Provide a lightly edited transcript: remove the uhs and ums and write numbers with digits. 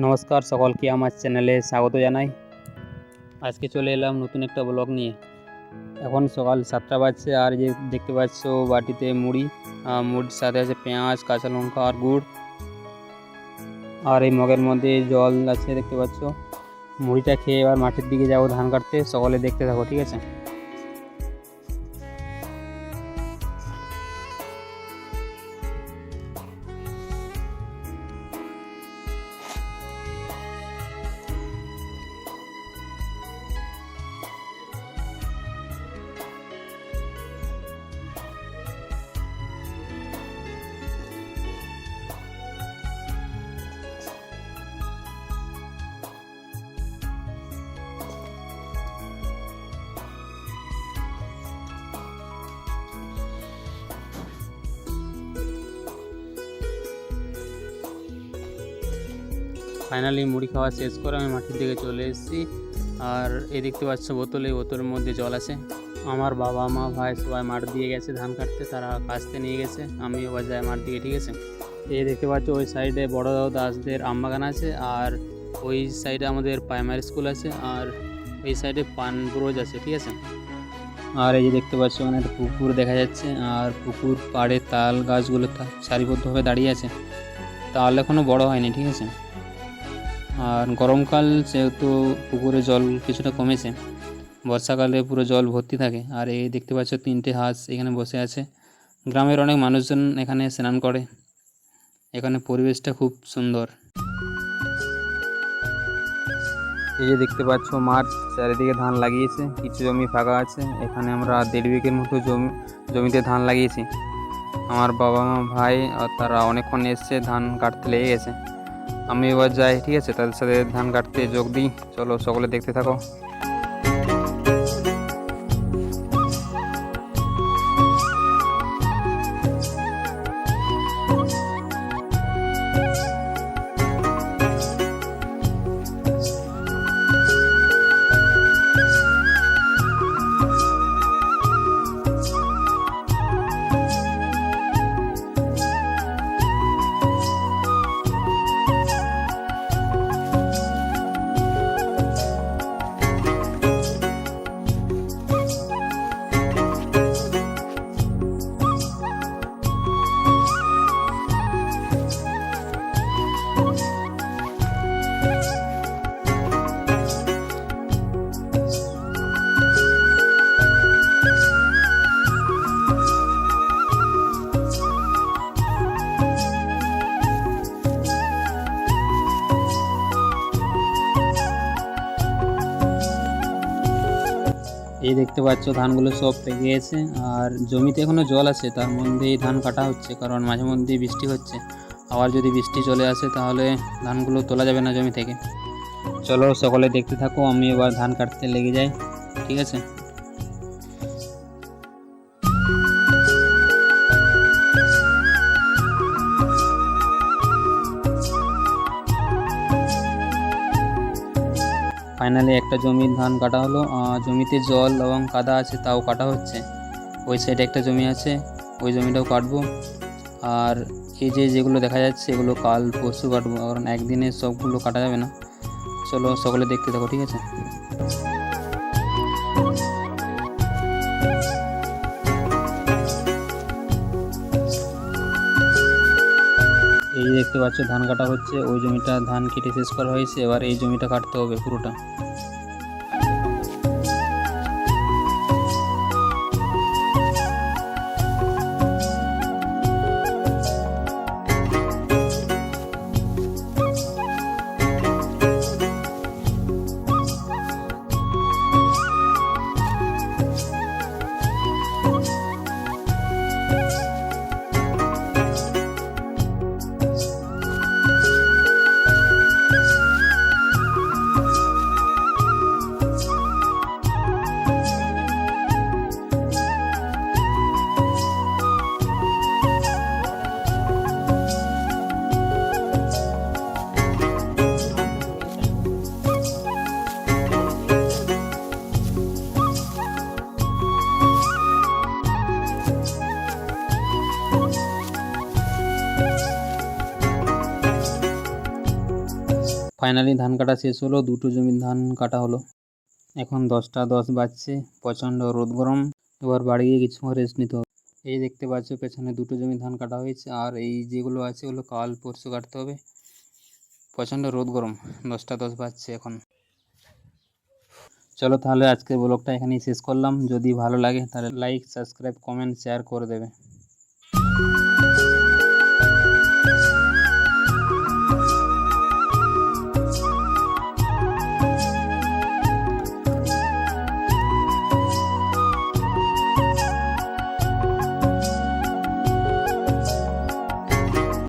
নমস্কার সকলকে আমার চ্যানেলে স্বাগত জানাই। আজকে চলে এলাম নতুন একটা ব্লগ নিয়ে। এখন সকাল 7টা বাজছে আর যে দেখতে পাচ্ছ বাটিতে মুড়ির সাথে আছে পেঁয়াজ, কাঁচা লঙ্কা আর গুড়, আর এই মগের মধ্যে জল আছে দেখতে পাচ্ছ। মুড়িটা খেয়ে এবার মাঠের দিকে যাবো ধান কাটতে। সকলে দেখতে থাকো, ঠিক আছে? ফাইনালি মুড়ি খাওয়া শেষ করে আমি মাঠের দিকে চলে এসেছি। আর এই দেখতে পাচ্ছ বোতলের মধ্যে জল আছে। আমার বাবা মা ভাই সবাই মাঠ দিয়ে গেছে ধান কাটতে, তারা কাস্তে নিয়ে গেছে, আমি এবার যাই মাঠ দিকে, ঠিক আছে? এই দেখতে পাচ্ছ ওই সাইডে বড় দাসদের আম বাগান আছে, আর ওই সাইডে আমাদের প্রাইমারি স্কুল আছে, আর এই সাইডে পান ব্রোজ আছে, ঠিক আছে? আর এই যে দেখতে পাচ্ছ ওখানে একটা পুকুর দেখা যাচ্ছে, আর পুকুর পাড়ে তাল গাছগুলো সারিবদ্ধভাবে দাঁড়িয়ে আছে। তাল এখনও বড় হয়নি, ঠিক আছে? আর গরমকাল যেহেতু পুকুরে জল কিছুটা কমেছে, বর্ষাকালে পুরো জল ভর্তি থাকে। আর এই দেখতে পাচ্ছ 3টে হাঁস এখানে বসে আছে। গ্রামের অনেক মানুষজন এখানে স্নান করে। এখানে পরিবেশটা খুব সুন্দর। এই যে দেখতে পাচ্ছ মাঠ, চারিদিকে ধান লাগিয়েছে, কিছু জমি ফাঁকা আছে। এখানে আমরা 1.5 বিঘের মতো জমিতে ধান লাগিয়েছি। আমার বাবা মা ভাই তারা অনেকক্ষণ এসছে, ধান কাটতে লেগে গেছে। আমি এবার যাই, ঠিক আছে? তাদের সাথে ধান কাটতে যোগ দিই। চলো সকলে দেখতে থাকো। এই দেখতে পাচ্ছ ধানগুলো সব পেকে গেছে, আর জমিতে এখনো জল আছে, তার মধ্যেই ধান কাটা হচ্ছে, কারণ মাঝে মধ্যে বৃষ্টি হচ্ছে। আবার যদি বৃষ্টি চলে আসে তাহলে ধানগুলো তোলা যাবে না জমি থেকে। চলো সকলে দেখতে থাকো, আমি এবার ধান কাটতে লেগে যাই, ঠিক আছে? ফাইনালি একটা জমির ধান কাটা হলো। জমিতে জল এবং কাদা আছে, তাও কাটা হচ্ছে। ওই সাইডে একটা জমি আছে, ওই জমিটাও কাটবো। আর এই যেগুলো দেখা যাচ্ছে এগুলো কাল পরশু কাটবো, কারণ একদিনে সবগুলো কাটা যাবে না। চলো সকলে দেখতে থাকো, ঠিক আছে? এই দেখতে পাচ্ছ ধান কাটা হচ্ছে, ওই জমিটা ধান কেটে শেষ করা হয়েছে, এবার এই জমিটা কাটতে হবে পুরোটা। ফাইনালি ধান কাটা শেষ হলো, 2টো জমির ধান কাটা হলো। এখন 10টা 10 বাজছে, প্রচণ্ড রোদ গরম। এবার বাড়ি গিয়ে কিছু রেস্ট নিতে হবে। এই দেখতে পাচ্ছ পেছনে 2টো জমির ধান কাটা হয়েছে, আর এই যেগুলো আছে ওগুলো কাল পরশু কাটতে হবে। প্রচণ্ড রোদ গরম, 10টা 10 বাজছে এখন। চলো তাহলে আজকের ব্লগটা এখানেই শেষ করলাম। যদি ভালো লাগে তাহলে লাইক, সাবস্ক্রাইব, কমেন্ট, শেয়ার করে দেবে।